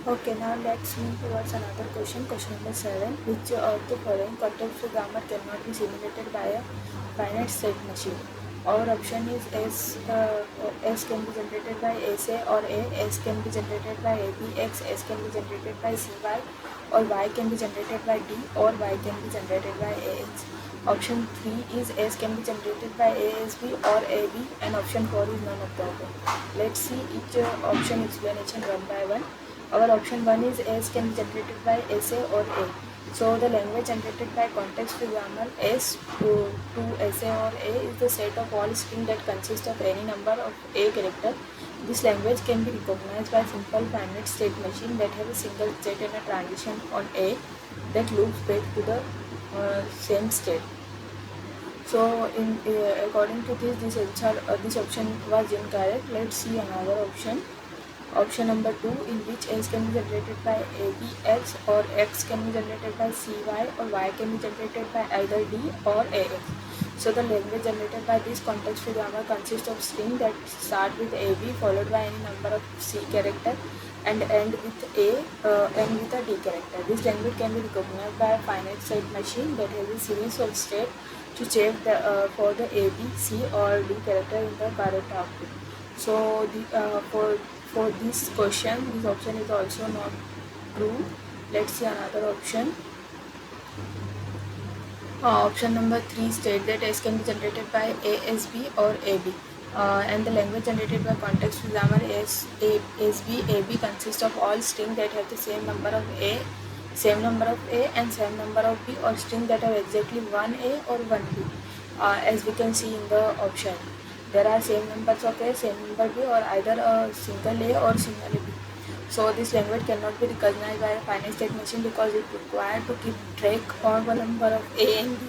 Okay, now let's move towards another question. Question number 7. Which of the following context grammar cannot be simulated by a finite state machine? Our option is S can be generated by SA or A, S can be generated by AB, S can be generated by CY, or Y can be generated by D, or Y can be generated by AX. Option 3 is S can be generated by ASB or AB, and option 4 is none of the above. Let's see each option explanation one by one. Our option 1 is S can be generated by SA or A. So the language generated by context free grammar S to SA or A is the set of all string that consists of any number of A character. This language can be recognized by simple finite state machine that has a single state and a transition on A that loops back to the same state. So, according to this option was incorrect. Let's see another option. Option number 2, in which S can be generated by ABX, or X can be generated by CY, or Y can be generated by either D or AX. So the language generated by this context-free grammar consists of string that start with AB followed by any number of C character and end with end with a D character. This language can be recognized by a finite state machine that has a series of states to check for the A, B, C or D character in the correct output. So for this question, this option is also not true. Let's see another option. Option number 3 states that S can be generated by ASB or AB. And the language generated by context grammar ASB AB consists of all strings that have the same number of A, and same number of B, or strings that have exactly one A or one B. As we can see in the option, there are same numbers of A, same number B, or either a single A or single B. So this language cannot be recognized by a finite state machine because it required to keep track of a number of A and B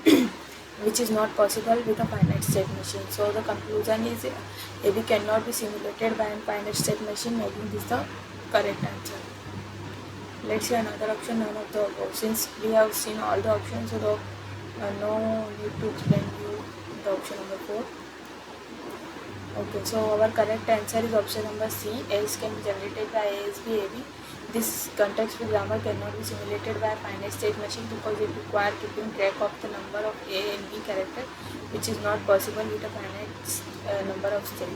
characters, which is not possible with a finite state machine. So the conclusion is AB cannot be simulated by a finite state machine, making this the correct answer. Let's see another option, none of the above. Since we have seen all the options, so no need to explain you the option number 4. Okay, so our correct answer is option number C. S can be generated by ASB AB. This context-free grammar cannot be simulated by a finite state machine because it requires keeping track of the number of A and B character, which is not possible with a finite number of states.